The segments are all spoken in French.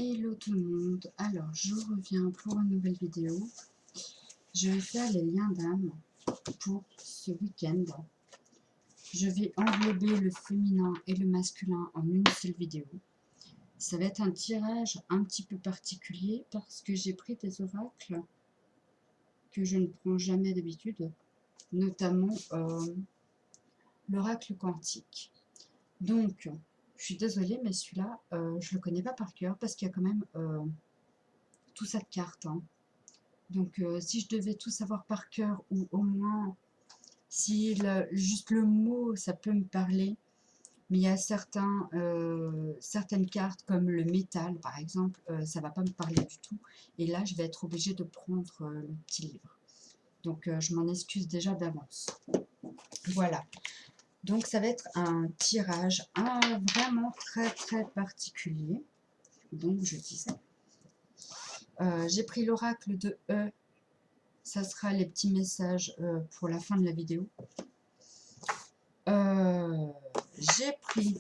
Hello tout le monde, alors je reviens pour une nouvelle vidéo. Je vais faire les liens d'âme pour ce week-end. Je vais englober le féminin et le masculin en une seule vidéo. Ça va être un tirage un petit peu particulier parce que j'ai pris des oracles que je ne prends jamais d'habitude, notamment l'oracle quantique. Donc, je suis désolée, mais celui-là, je ne le connais pas par cœur parce qu'il y a quand même tout ça de cartes. Donc, si je devais tout savoir par cœur, ou au moins, si juste le mot, ça peut me parler, mais il y a certaines cartes, comme le métal, par exemple, ça ne va pas me parler du tout. Et là, je vais être obligée de prendre le petit livre. Donc, je m'en excuse déjà d'avance. Voilà. Donc, ça va être un tirage vraiment très, très particulier. Donc, je dis ça. J'ai pris l'oracle de E. Ça sera les petits messages pour la fin de la vidéo. J'ai pris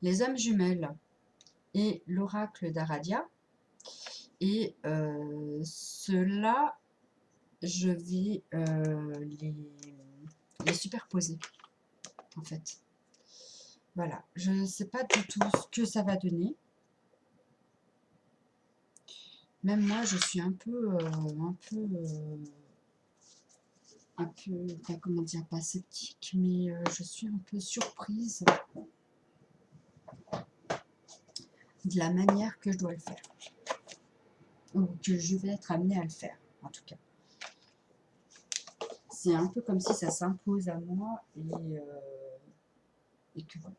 les âmes jumelles et l'oracle d'Aradia. Et ceux-là, je vais les superposer, en fait. Voilà, je ne sais pas du tout ce que ça va donner. Même moi, je suis un peu, comment dire, pas sceptique, mais je suis un peu surprise de la manière que je dois le faire, ou que je vais être amenée à le faire, en tout cas. C'est un peu comme si ça s'impose à moi, et que voilà.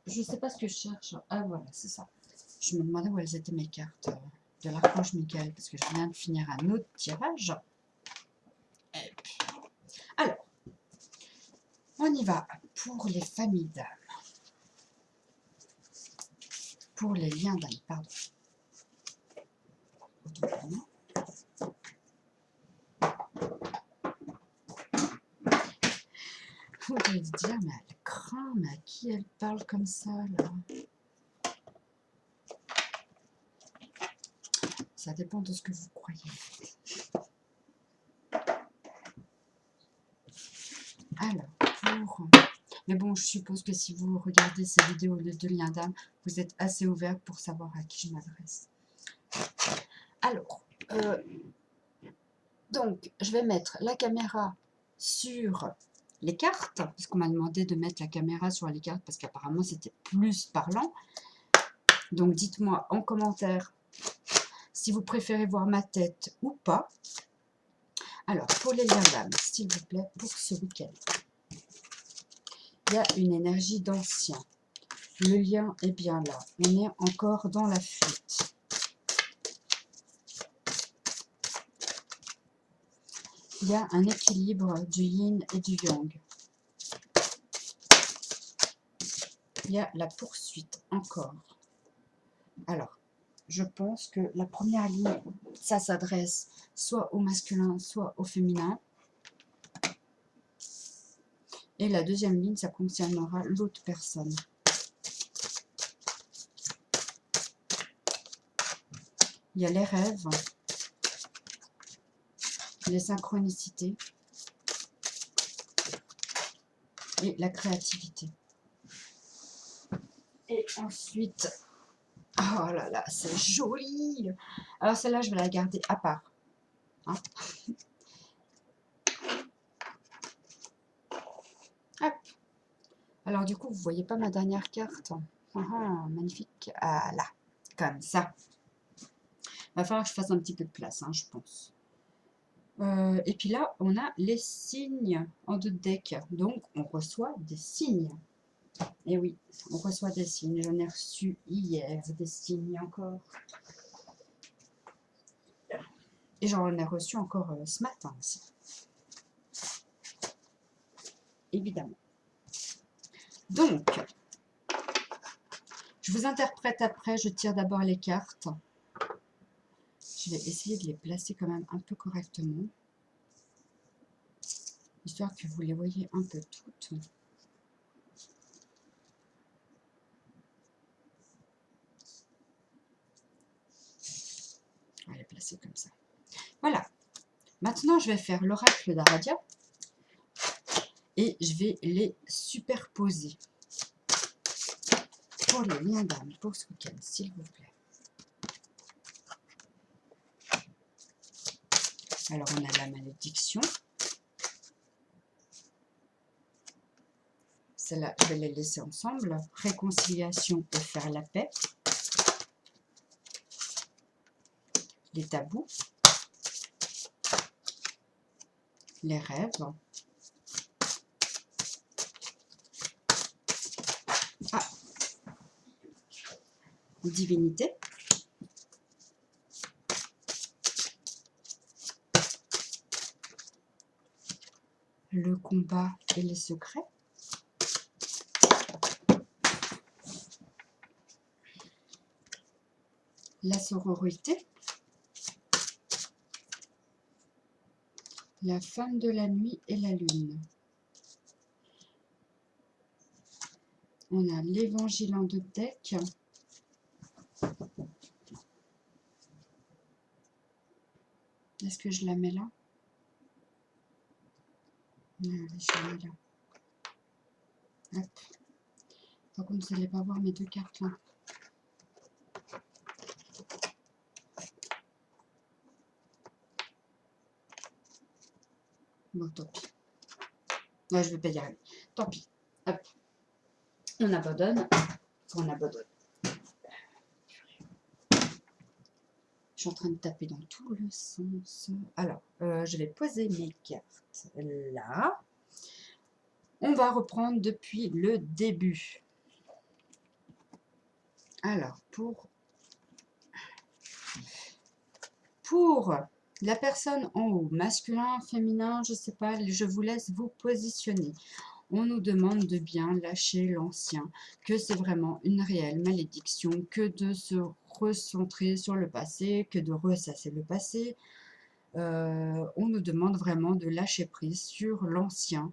Je ne sais pas ce que je cherche. Ah voilà, c'est ça. Je me demandais où elles étaient mes cartes de l'archange Michael, parce que je viens de finir un autre tirage. Et puis, alors, on y va pour les familles d'âmes. Pour les liens d'âme, pardon. Faudrait dire, mais elle craint, mais à qui elle parle comme ça, là? Ça dépend de ce que vous croyez. Alors, mais bon, je suppose que si vous regardez ces vidéos de liens d'âme, vous êtes assez ouvert pour savoir à qui je m'adresse. Alors, donc, je vais mettre la caméra sur les cartes, parce qu'on m'a demandé de mettre la caméra sur les cartes, parce qu'apparemment, c'était plus parlant. Donc, dites-moi en commentaire si vous préférez voir ma tête ou pas. Alors, pour les liens d'âme, s'il vous plaît, pour ce week-end. Il y a une énergie d'ancien. Le lien est bien là. On est encore dans la fuite. Il y a un équilibre du yin et du yang. Il y a la poursuite encore. Alors, je pense que la première ligne, ça s'adresse soit au masculin, soit au féminin. Et la deuxième ligne, ça concernera l'autre personne. Il y a les rêves, les synchronicités et la créativité. Et ensuite, oh là là, c'est joli! Alors celle-là, je vais la garder à part. Hein. Hop. Alors du coup, vous voyez pas ma dernière carte. Magnifique. Ah là, comme ça. Il va falloir que je fasse un petit peu de place, hein, je pense. Et puis là, on a les signes en deux decks. Donc, on reçoit des signes. Et oui, on reçoit des signes. J'en ai reçu hier des signes encore. Et j'en ai reçu encore ce matin aussi. Évidemment. Donc, je vous interprète après. Je tire d'abord les cartes. Je vais essayer de les placer quand même un peu correctement. Histoire que vous les voyez un peu toutes. placer comme ça. Voilà. Maintenant, je vais faire l'oracle d'Aradia et je vais les superposer pour les liens d'âme pour ce week-end, s'il vous plaît. Alors, on a la malédiction. Celle-là, je vais les laisser ensemble. Réconciliation et faire la paix. Les tabous. Les rêves. Ah, divinité. Le combat et les secrets. La sororité. La femme de la nuit et la lune. On a l'évangile en 2 decks. Est-ce que je la mets là? Non, je la mets là. Hop. Par contre, vous n'allez pas voir mes 2 cartes là. Bon, tant pis. Ouais, je ne vais pas y arriver. Tant pis. Hop. On abandonne. On abandonne. Je suis en train de taper dans tout le sens. Alors, je vais poser mes cartes là. On va reprendre depuis le début. Alors, pour la personne en haut, masculin, féminin, je ne sais pas, je vous laisse vous positionner. On nous demande de bien lâcher l'ancien, que c'est vraiment une réelle malédiction, que de se recentrer sur le passé, que de ressasser le passé. On nous demande vraiment de lâcher prise sur l'ancien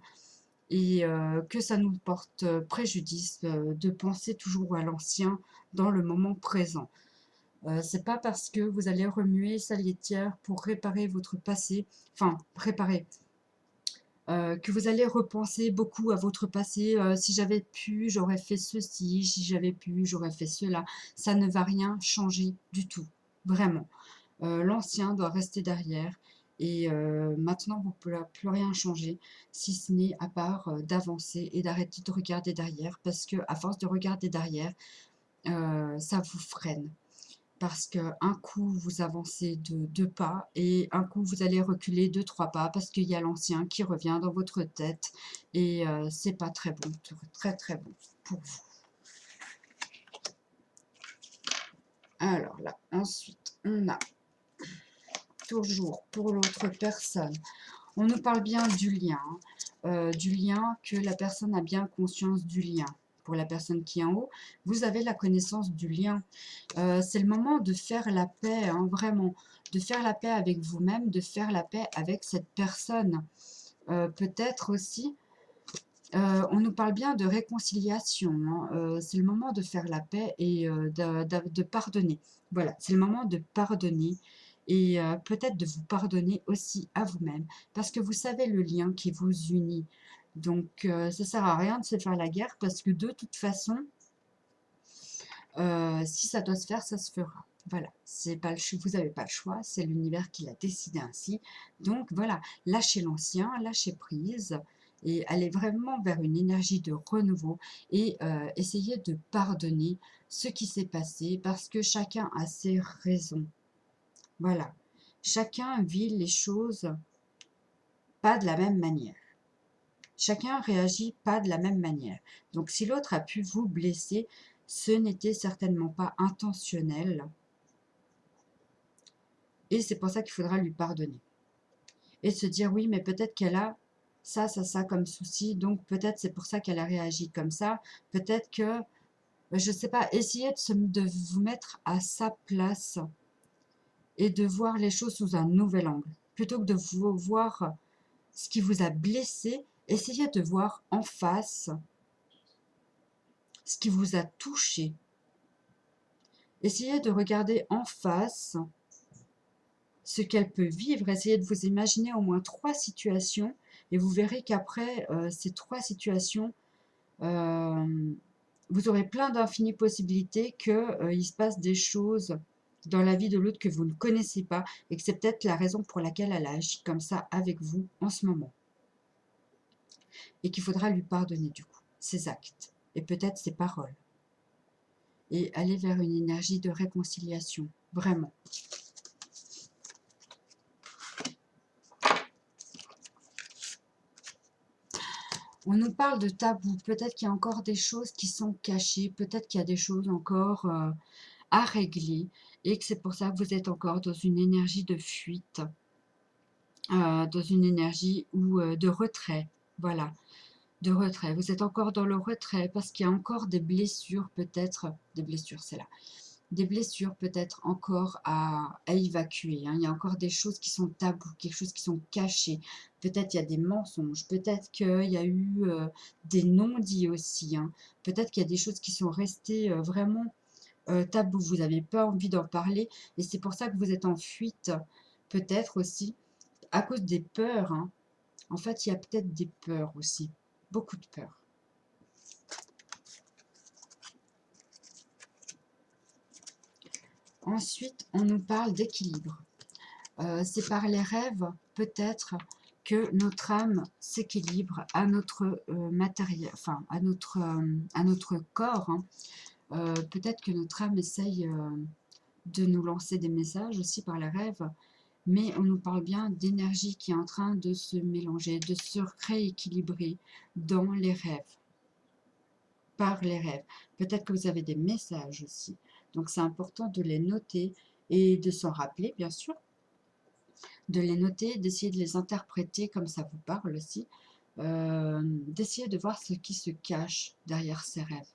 et que ça nous porte préjudice de penser toujours à l'ancien dans le moment présent. C'est pas parce que vous allez remuer sa litière pour réparer votre passé, enfin réparer, que vous allez repenser beaucoup à votre passé. Si j'avais pu, j'aurais fait ceci, si j'avais pu, j'aurais fait cela. Ça ne va rien changer du tout, vraiment. L'ancien doit rester derrière et maintenant vous ne pouvez plus rien changer si ce n'est à part d'avancer et d'arrêter de regarder derrière parce que à force de regarder derrière, ça vous freine. Parce qu'un coup, vous avancez de 2 pas et un coup, vous allez reculer 2-3 pas parce qu'il y a l'ancien qui revient dans votre tête et c'est pas très bon, très très bon pour vous. Alors là, ensuite, on a toujours pour l'autre personne, on nous parle bien du lien que la personne a bien conscience du lien. Pour la personne qui est en haut, vous avez la connaissance du lien. C'est le moment de faire la paix, hein, vraiment, de faire la paix avec vous-même, de faire la paix avec cette personne. Peut-être aussi, on nous parle bien de réconciliation, hein, c'est le moment de faire la paix et de pardonner. Voilà, c'est le moment de pardonner et peut-être de vous pardonner aussi à vous-même, parce que vous savez le lien qui vous unit. Donc, ça ne sert à rien de se faire la guerre, parce que de toute façon, si ça doit se faire, ça se fera. Voilà, c'est pas vous n'avez pas le choix, c'est l'univers qui l'a décidé ainsi. Donc voilà, lâchez l'ancien, lâchez prise et allez vraiment vers une énergie de renouveau et essayez de pardonner ce qui s'est passé parce que chacun a ses raisons. Voilà, chacun vit les choses pas de la même manière. Chacun réagit pas de la même manière. Donc si l'autre a pu vous blesser, ce n'était certainement pas intentionnel. Et c'est pour ça qu'il faudra lui pardonner. Et se dire, oui, mais peut-être qu'elle a ça, ça, ça comme souci, donc peut-être c'est pour ça qu'elle a réagi comme ça. Peut-être que, je ne sais pas, essayez de vous mettre à sa place et de voir les choses sous un nouvel angle. Plutôt que de vous voir ce qui vous a blessé, essayez de voir en face ce qui vous a touché. Essayez de regarder en face ce qu'elle peut vivre. Essayez de vous imaginer au moins 3 situations et vous verrez qu'après ces 3 situations, vous aurez plein d'infinies possibilités qu'il se passe des choses dans la vie de l'autre que vous ne connaissez pas et que c'est peut-être la raison pour laquelle elle agit comme ça avec vous en ce moment. Et qu'il faudra lui pardonner du coup ses actes et peut-être ses paroles. Et aller vers une énergie de réconciliation, vraiment. On nous parle de tabou, peut-être qu'il y a encore des choses qui sont cachées, peut-être qu'il y a des choses encore à régler et que c'est pour ça que vous êtes encore dans une énergie de fuite, dans une énergie de retrait, voilà, de retrait. Vous êtes encore dans le retrait parce qu'il y a encore des blessures, peut-être, des blessures, c'est là, des blessures peut-être encore à évacuer, hein. Il y a encore des choses qui sont tabous, quelque chose qui sont cachées. Peut-être il y a des mensonges, peut-être qu'il y a eu des non-dits aussi, hein. Peut-être qu'il y a des choses qui sont restées vraiment tabous. Vous n'avez pas envie d'en parler et c'est pour ça que vous êtes en fuite, peut-être aussi, à cause des peurs, hein. En fait, il y a peut-être des peurs aussi, beaucoup de peurs. Ensuite, on nous parle d'équilibre. C'est par les rêves, peut-être, que notre âme s'équilibre à notre matériel, enfin à notre corps, hein. Peut-être que notre âme essaye de nous lancer des messages aussi par les rêves, mais on nous parle bien d'énergie qui est en train de se mélanger, de se rééquilibrer dans les rêves, par les rêves. Peut-être que vous avez des messages aussi, donc c'est important de les noter et de s'en rappeler, bien sûr, de les noter, d'essayer de les interpréter comme ça vous parle aussi, d'essayer de voir ce qui se cache derrière ces rêves.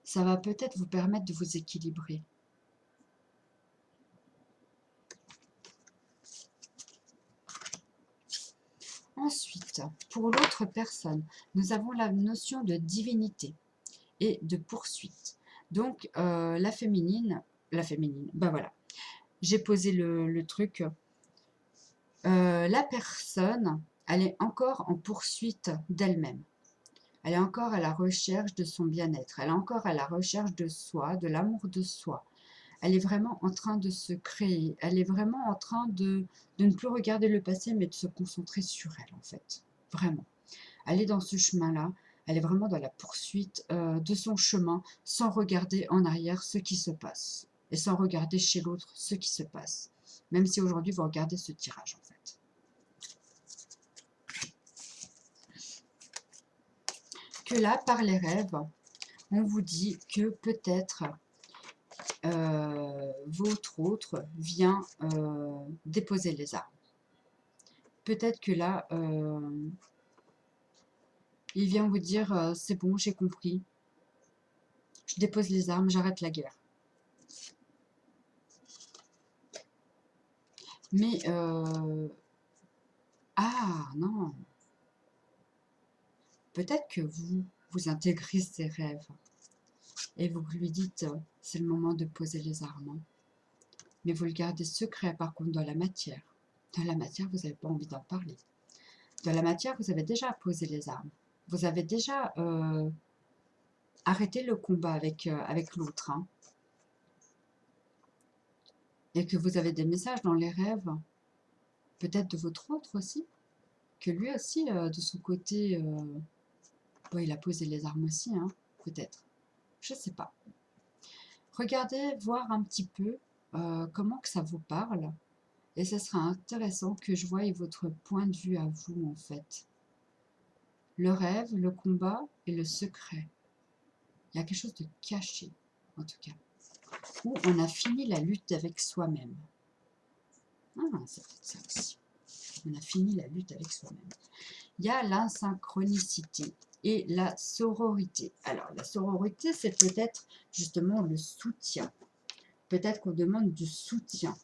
Ça va peut-être vous permettre de vous équilibrer. Ensuite, pour l'autre personne, nous avons la notion de divinité et de poursuite. Donc, la féminine, ben voilà, j'ai posé le truc. La personne, elle est encore en poursuite d'elle-même. Elle est encore à la recherche de son bien-être. Elle est encore à la recherche de soi, de l'amour de soi. Elle est vraiment en train de se créer. Elle est vraiment en train de ne plus regarder le passé, mais de se concentrer sur elle, en fait. Vraiment. Elle est dans ce chemin-là. Elle est vraiment dans la poursuite de son chemin, sans regarder en arrière ce qui se passe. Et sans regarder chez l'autre ce qui se passe. Même si aujourd'hui, vous regardez ce tirage, en fait. Que là, par les rêves, on vous dit que peut-être votre autre vient déposer les armes. Peut-être que là, il vient vous dire c'est bon, j'ai compris, je dépose les armes, j'arrête la guerre. Mais, ah non, peut-être que vous intégrez ses rêves et vous lui dites c'est le moment de poser les armes. Mais vous le gardez secret par contre dans la matière. Dans la matière, vous n'avez pas envie d'en parler. Dans la matière, vous avez déjà posé les armes. Vous avez déjà arrêté le combat avec l'autre. Hein. Et que vous avez des messages dans les rêves, peut-être de votre autre aussi, que lui aussi, de son côté, bon, il a posé les armes aussi, hein, peut-être. Je ne sais pas. Regardez, voir un petit peu comment que ça vous parle. Et ça sera intéressant que je voie votre point de vue à vous, en fait. Le rêve, le combat et le secret. Il y a quelque chose de caché, en tout cas. Où on a fini la lutte avec soi-même. Ah, c'est peut-être ça aussi. On a fini la lutte avec soi-même. Il y a l'insynchronicité et la sororité. Alors, la sororité, c'est peut-être justement le soutien. Peut-être qu'on demande du soutien.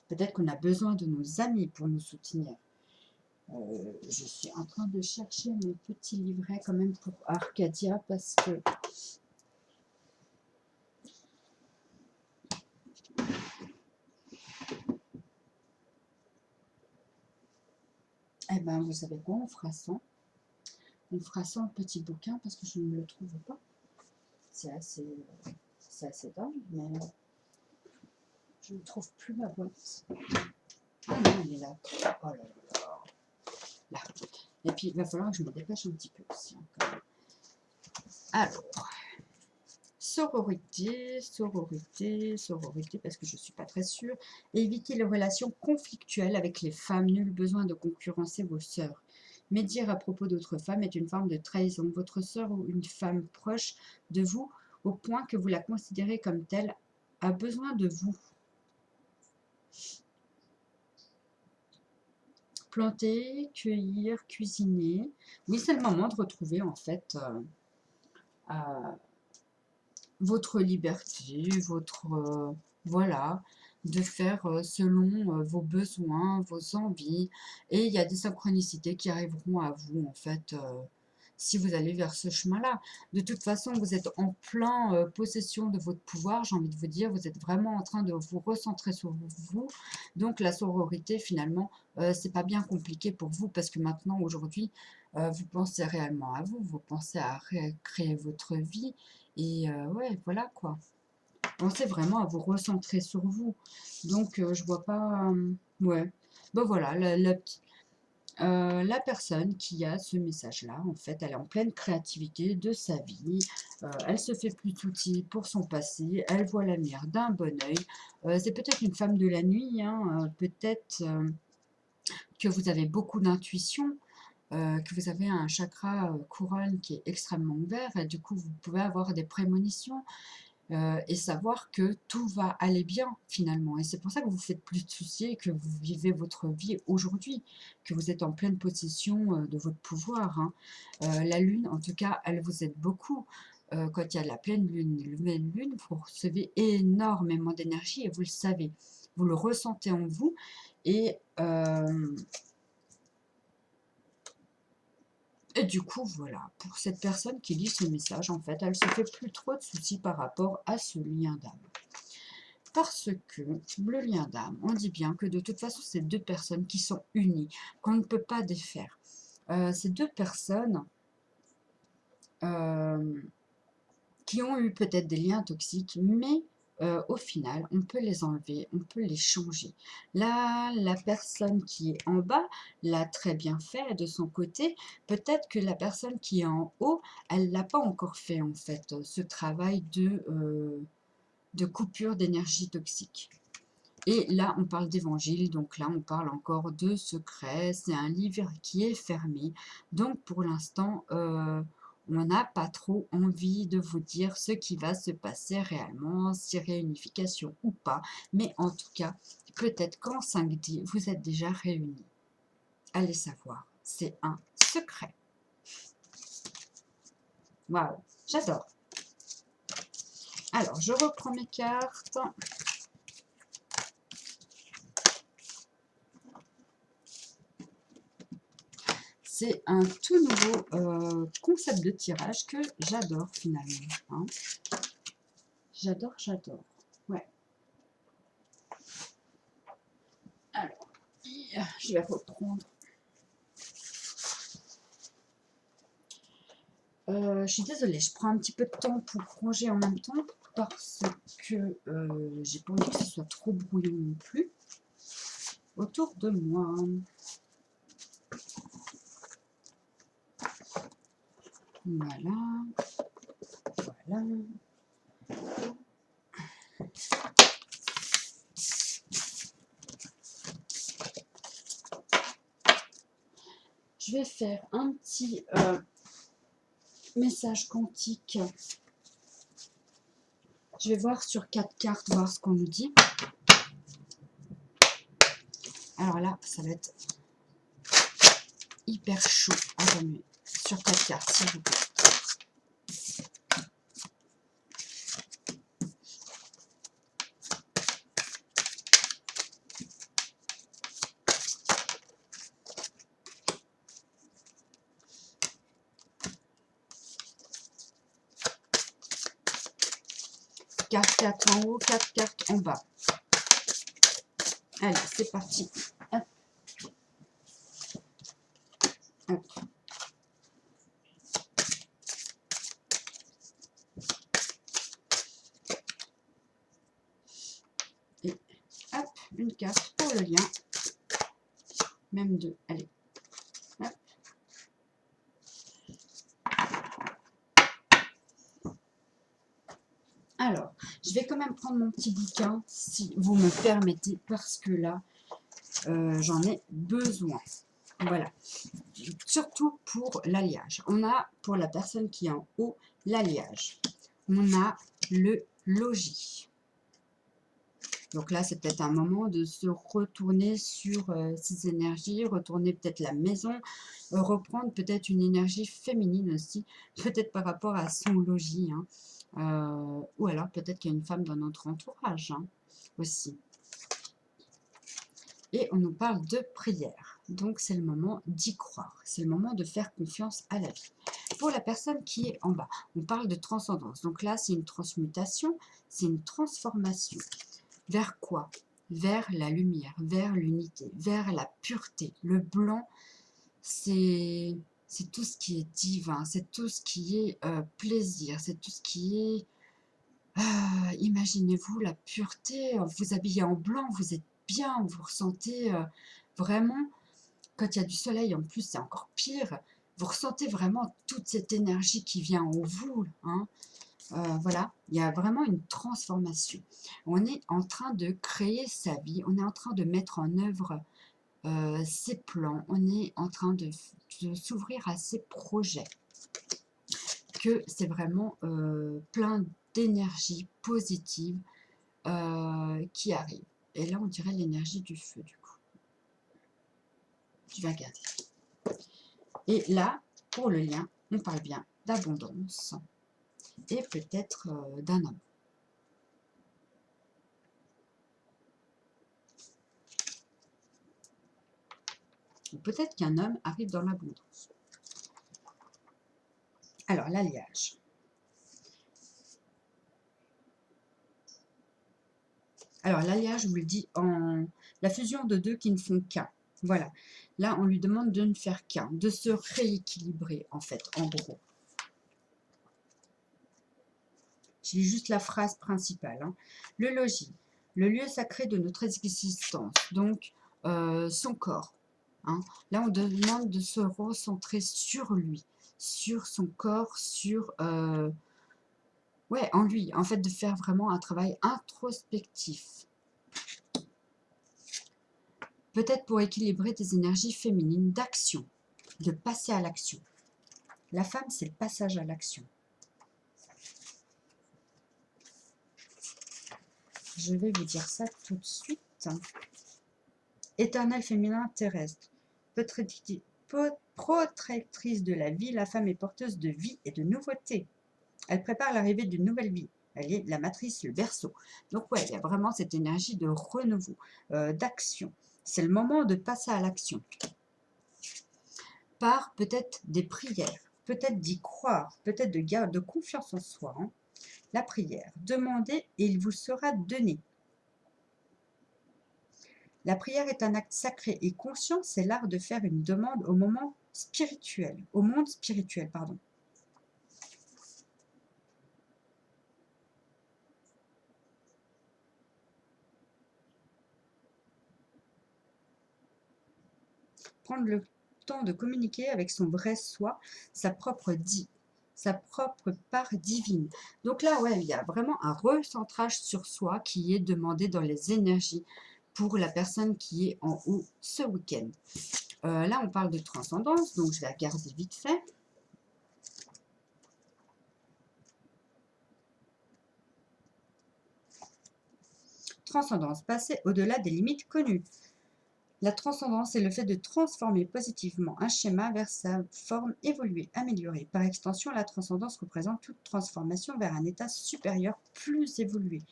Peut-être qu'on a besoin de nos amis pour nous soutenir. Je suis en train de chercher mon petit livret quand même pour Arcadia parce que Eh ben, vous savez quoi, on fera ça. On fera ça en petit bouquin parce que je ne le trouve pas. C'est assez dingue, mais je ne trouve plus ma boîte. Ah non, elle est là. Oh là là. Là. Et puis, il va falloir que je me dépêche un petit peu aussi. Hein, quand même. Alors, sororité, sororité, sororité, parce que je ne suis pas très sûre. Évitez les relations conflictuelles avec les femmes. Nul besoin de concurrencer vos sœurs. Médire à propos d'autres femmes est une forme de trahison. Votre sœur ou une femme proche de vous, au point que vous la considérez comme telle, a besoin de vous. Planter, cueillir, cuisiner. Oui, c'est le moment de retrouver en fait votre liberté, votre voilà, de faire selon vos besoins, vos envies. Et il y a des synchronicités qui arriveront à vous en fait si vous allez vers ce chemin-là. De toute façon, vous êtes en plein possession de votre pouvoir, j'ai envie de vous dire, vous êtes vraiment en train de vous recentrer sur vous. Donc la sororité, finalement, c'est pas bien compliqué pour vous parce que maintenant, aujourd'hui, vous pensez réellement à vous, vous pensez à créer votre vie. Et ouais, voilà quoi. Pensez vraiment à vous recentrer sur vous. Donc, je vois pas... ouais. Ben voilà, la personne qui a ce message-là, en fait, elle est en pleine créativité de sa vie. Elle se fait plus outil pour son passé. Elle voit l'avenir d'un bon œil. C'est peut-être une femme de la nuit. Hein, peut-être que vous avez beaucoup d'intuition. Que vous avez un chakra couronne qui est extrêmement ouvert. Et du coup, vous pouvez avoir des prémonitions. Et savoir que tout va aller bien finalement. Et c'est pour ça que vous faites plus de soucis et que vous vivez votre vie aujourd'hui, que vous êtes en pleine possession de votre pouvoir. Hein. La lune, en tout cas, elle vous aide beaucoup. Quand il y a la pleine lune, la nouvelle lune, vous recevez énormément d'énergie et vous le savez. Vous le ressentez en vous. Et du coup, voilà, pour cette personne qui lit ce message, en fait, elle se fait plus trop de soucis par rapport à ce lien d'âme. Parce que le lien d'âme, on dit bien que de toute façon, c'est deux personnes qui sont unies, qu'on ne peut pas défaire. Ces deux personnes qui ont eu peut-être des liens toxiques, mais au final, on peut les enlever, on peut les changer. Là, la personne qui est en bas l'a très bien fait de son côté. Peut-être que la personne qui est en haut, elle ne l'a pas encore fait, en fait, ce travail de coupure d'énergie toxique. Et là, on parle d'évangile, donc là, on parle encore de secret. C'est un livre qui est fermé. Donc, pour l'instant, on n'a pas trop envie de vous dire ce qui va se passer réellement, si réunification ou pas. Mais en tout cas, peut-être qu'en 5D, vous êtes déjà réunis. Allez savoir, c'est un secret. Waouh, j'adore. Alors, je reprends mes cartes. C'est un tout nouveau concept de tirage que j'adore finalement. Hein. J'adore, j'adore. Ouais. Alors, je vais reprendre. Je suis désolée, je prends un petit peu de temps pour ranger en même temps parce que j'ai pas envie que ce soit trop brouillon non plus autour de moi. Voilà. Voilà. Je vais faire un petit message quantique. Je vais voir sur 4 cartes, voir ce qu'on nous dit. Alors là, ça va être hyper chaud à remuer. Sur 4 cartes, s'il vous plaît. Quatre cartes en haut, 4 cartes en bas. Allez, c'est parti. Hop. une carte pour le lien. Même deux. Allez. Hop. Alors, je vais quand même prendre mon petit bouquin, si vous me permettez, parce que là, j'en ai besoin. Voilà. Surtout pour l'alliage. On a, pour la personne qui est en haut, l'alliage. On a le logis. Donc là, c'est peut-être un moment de se retourner sur ses énergies, retourner peut-être la maison, reprendre peut-être une énergie féminine aussi, peut-être par rapport à son logis. Hein. Ou alors peut-être qu'il y a une femme dans notre entourage hein, aussi. Et on nous parle de prière. Donc c'est le moment d'y croire. C'est le moment de faire confiance à la vie. Pour la personne qui est en bas, on parle de transcendance. Donc là, c'est une transmutation, c'est une transformation. Vers quoi? Vers la lumière, vers l'unité, vers la pureté. Le blanc, c'est tout ce qui est divin, c'est tout ce qui est plaisir, c'est tout ce qui est... imaginez-vous la pureté, vous habillez en blanc, vous êtes bien, vous ressentez vraiment, quand il y a du soleil en plus, c'est encore pire, vous ressentez vraiment toute cette énergie qui vient en vous, hein. Voilà, il y a vraiment une transformation. On est en train de créer sa vie, on est en train de mettre en œuvre ses plans, on est en train de s'ouvrir à ses projets. Que c'est vraiment plein d'énergie positive qui arrive. Et là, on dirait l'énergie du feu, du coup. Je vais regarder. Et là, pour le lien, on parle bien d'abondance et peut-être d'un homme. Ou peut-être qu'un homme arrive dans l'abondance. Alors, l'alliage. Alors, l'alliage, je vous le dis, en la fusion de deux qui ne font qu'un. Voilà. Là, on lui demande de ne faire qu'un, de se rééquilibrer, en fait, en gros. Je lis juste la phrase principale. Hein. Le logis, le lieu sacré de notre existence, donc son corps. Hein. Là, on demande de se recentrer sur lui, sur son corps, sur... ouais, en lui, en fait, de faire vraiment un travail introspectif. Peut-être pour équilibrer des énergies féminines d'action, de passer à l'action. La femme, c'est le passage à l'action. Je vais vous dire ça tout de suite. Éternel féminin terrestre, protectrice de la vie, la femme est porteuse de vie et de nouveauté. Elle prépare l'arrivée d'une nouvelle vie. Elle est la matrice, le berceau. Donc ouais, il y a vraiment cette énergie de renouveau, d'action. C'est le moment de passer à l'action. Par peut-être des prières, peut-être d'y croire, peut-être de confiance en soi. Hein. La prière, demandez et il vous sera donné. La prière est un acte sacré et conscient, c'est l'art de faire une demande au monde spirituel, pardon. Prendre le temps de communiquer avec son vrai soi, sa propre part divine. Donc là, ouais, il y a vraiment un recentrage sur soi qui est demandé dans les énergies pour la personne qui est en haut ce week-end. Là, on parle de transcendance, donc je vais regarder vite fait. Transcendance, passer au-delà des limites connues. La transcendance est le fait de transformer positivement un schéma vers sa forme évoluée, améliorée. Par extension, la transcendance représente toute transformation vers un état supérieur plus évolué.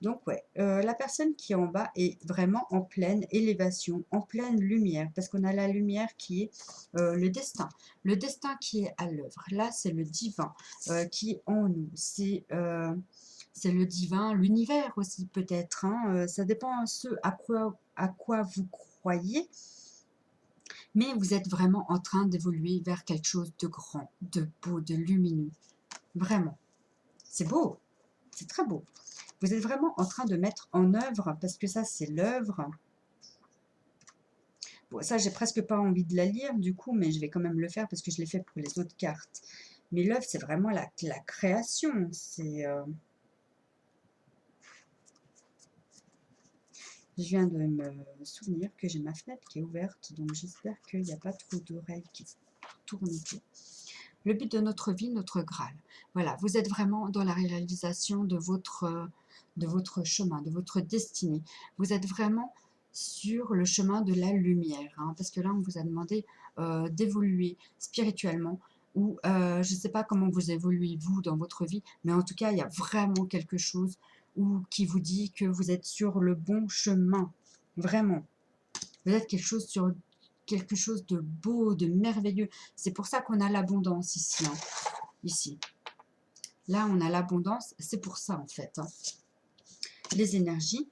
Donc ouais, la personne qui est en bas est vraiment en pleine élévation, en pleine lumière, parce qu'on a la lumière qui est le destin qui est à l'œuvre. Là, c'est le divin qui est en nous, c'est le divin, l'univers aussi peut-être, hein, ça dépend à quoi vous croyez, mais vous êtes vraiment en train d'évoluer vers quelque chose de grand, de beau, de lumineux, vraiment. C'est beau, c'est très beau. Vous êtes vraiment en train de mettre en œuvre, parce que ça, c'est l'œuvre. Bon, ça, j'ai presque pas envie de la lire, du coup, mais je vais quand même le faire parce que je l'ai fait pour les autres cartes. Mais l'œuvre, c'est vraiment la création. C'est... Je viens de me souvenir que j'ai ma fenêtre qui est ouverte, donc j'espère qu'il n'y a pas trop d'oreilles qui tournent autour. Le but de notre vie, notre Graal. Voilà, vous êtes vraiment dans la réalisation de votre chemin, de votre destinée. Vous êtes vraiment sur le chemin de la lumière, hein, parce que là, on vous a demandé d'évoluer spirituellement, ou je ne sais pas comment vous évoluez, vous, dans votre vie, mais en tout cas, il y a vraiment quelque chose qui vous dit que vous êtes sur le bon chemin, vraiment. Vous êtes sur quelque chose de beau, de merveilleux. C'est pour ça qu'on a l'abondance ici, hein, ici. Là, on a l'abondance, c'est pour ça, en fait. Hein. Les énergies.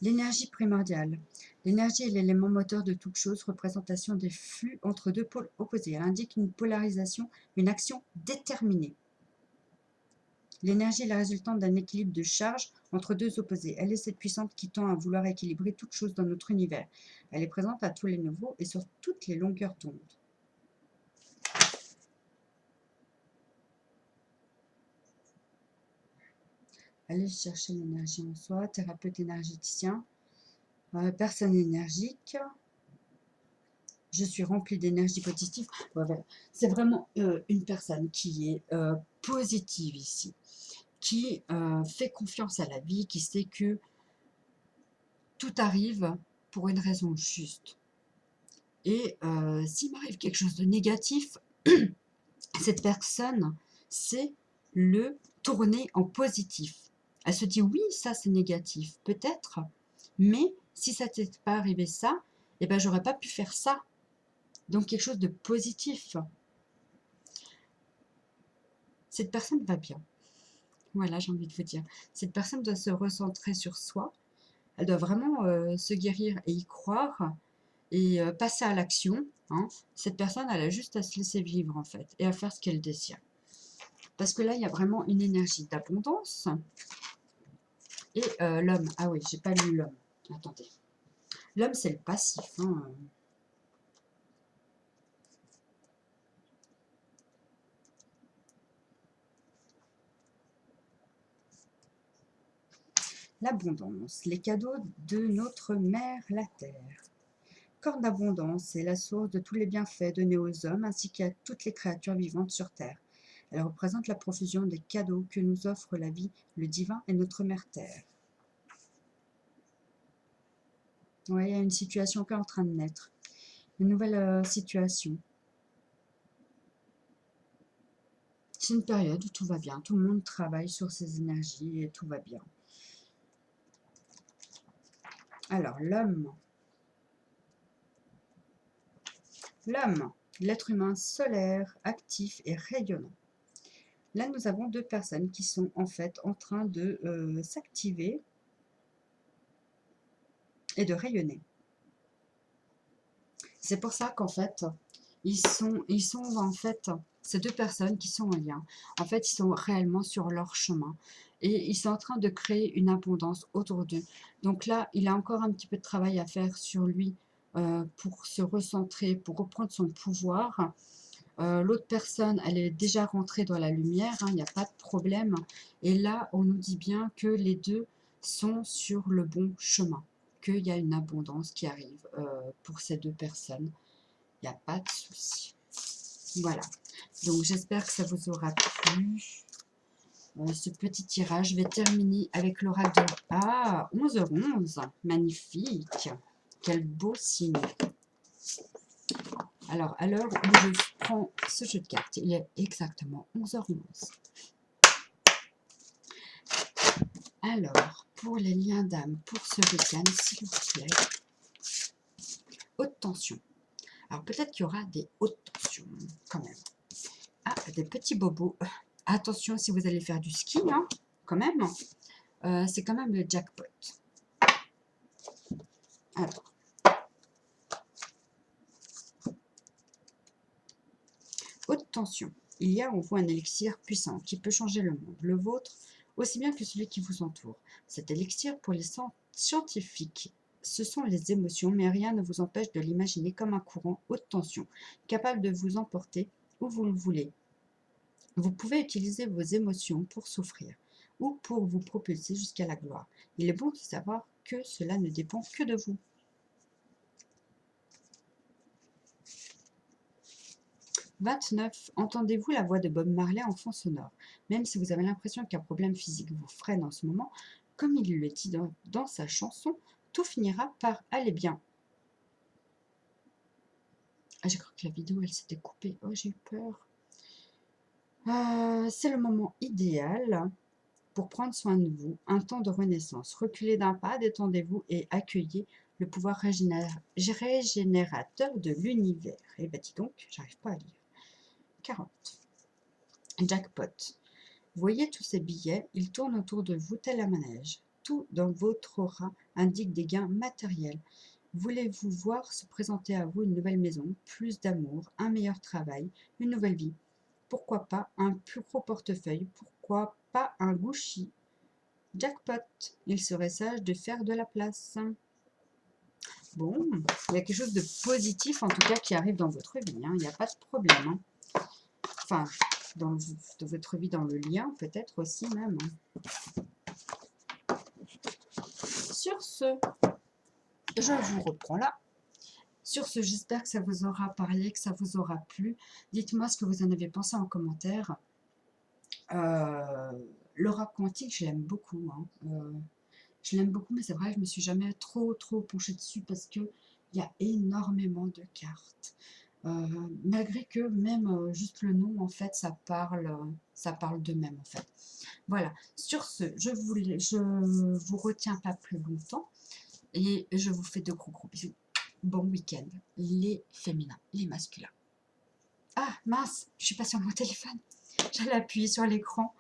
L'énergie primordiale. L'énergie est l'élément moteur de toute chose, représentation des flux entre deux pôles opposés. Elle indique une polarisation, une action déterminée. L'énergie est la résultante d'un équilibre de charge entre deux opposés. Elle est cette puissante qui tend à vouloir équilibrer toute chose dans notre univers. Elle est présente à tous les niveaux et sur toutes les longueurs d'onde. Allez chercher l'énergie en soi, thérapeute énergéticien, personne énergique. Je suis remplie d'énergie positive. Voilà. C'est vraiment une personne qui est positive ici, qui fait confiance à la vie, qui sait que tout arrive pour une raison juste. Et s'il m'arrive quelque chose de négatif, cette personne sait le tourner en positif. Elle se dit oui, ça c'est négatif, peut-être, mais si ça n'était pas arrivé ça, eh ben j'aurais pas pu faire ça. Donc quelque chose de positif. Cette personne va bien. Voilà, j'ai envie de vous dire. Cette personne doit se recentrer sur soi. Elle doit vraiment se guérir et y croire et passer à l'action. Hein. Cette personne, elle a juste à se laisser vivre en fait et à faire ce qu'elle désire. Parce que là, il y a vraiment une énergie d'abondance. Et l'homme, ah oui, j'ai pas lu l'homme. Attendez. L'homme, c'est le passif. Hein. L'abondance, les cadeaux de notre mère, la terre. Corne d'abondance est la source de tous les bienfaits donnés aux hommes ainsi qu'à toutes les créatures vivantes sur terre. Elle représente la profusion des cadeaux que nous offre la vie, le divin et notre mère terre. Oui, il y a une situation qui est en train de naître. Une nouvelle situation. C'est une période où tout va bien. Tout le monde travaille sur ses énergies et tout va bien. Alors, l'homme. L'homme, l'être humain solaire, actif et rayonnant. Là, nous avons deux personnes qui sont en fait en train de s'activer et de rayonner. C'est pour ça qu'en fait, ils sont en fait, ces deux personnes qui sont en lien, en fait, ils sont réellement sur leur chemin. Et ils sont en train de créer une abondance autour d'eux. Donc là, il a encore un petit peu de travail à faire sur lui pour se recentrer, pour reprendre son pouvoir. L'autre personne, elle est déjà rentrée dans la lumière, hein, il n'y a pas de problème. Et là, on nous dit bien que les deux sont sur le bon chemin, qu'il y a une abondance qui arrive pour ces deux personnes. Il n'y a pas de souci. Voilà. Donc, j'espère que ça vous aura plu. Ce petit tirage, je vais terminer avec l'oracle de... Ah, 11h11. Magnifique. Quel beau signe. Alors, à l'heure où je prends ce jeu de cartes, il est exactement 11h11. Alors, pour les liens d'âme, pour ce week-end, s'il vous plaît, haute tension. Alors, peut-être qu'il y aura des hautes tensions, quand même. Ah, des petits bobos. Attention si vous allez faire du ski, hein, quand même. C'est quand même le jackpot. Alors, haute tension. Il y a en vous un élixir puissant qui peut changer le monde, le vôtre aussi bien que celui qui vous entoure. Cet élixir, pour les scientifiques, ce sont les émotions, mais rien ne vous empêche de l'imaginer comme un courant haute tension, capable de vous emporter où vous le voulez. Vous pouvez utiliser vos émotions pour souffrir ou pour vous propulser jusqu'à la gloire. Il est bon de savoir que cela ne dépend que de vous. 29. Entendez-vous la voix de Bob Marley en fond sonore? Même si vous avez l'impression qu'un problème physique vous freine en ce moment, comme il le dit dans sa chanson, tout finira par aller bien. Ah, j'ai cru que la vidéo elle s'était coupée. Oh, j'ai eu peur. C'est le moment idéal pour prendre soin de vous, un temps de renaissance. Reculez d'un pas, détendez-vous et accueillez le pouvoir régénérateur de l'univers. Eh bien, dis donc, j'arrive pas à lire. 40. Jackpot. Voyez tous ces billets, ils tournent autour de vous tel un manège. Tout dans votre aura indique des gains matériels. Voulez-vous voir se présenter à vous une nouvelle maison, plus d'amour, un meilleur travail, une nouvelle vie? Pourquoi pas un plus gros portefeuille? Pourquoi pas un Gucci? Jackpot, il serait sage de faire de la place. Bon, il y a quelque chose de positif en tout cas qui arrive dans votre vie, hein. Il n'y a pas de problème. Hein. Enfin, dans votre vie, dans le lien peut-être aussi même. Sur ce, je vous reprends là. Sur ce, j'espère que ça vous aura parlé, que ça vous aura plu. Dites-moi ce que vous en avez pensé en commentaire. L'aura quantique, je l'aime beaucoup. Hein. Je l'aime beaucoup, mais c'est vrai, je ne me suis jamais trop penchée dessus parce qu'il y a énormément de cartes. Malgré que même juste le nom, en fait, ça parle d'eux-mêmes, en fait. Voilà. Sur ce, je vous retiens pas plus longtemps et je vous fais de gros bisous. Bon week-end, les féminins, les masculins. Ah, mince, je suis pas sur mon téléphone. J'allais appuyer sur l'écran.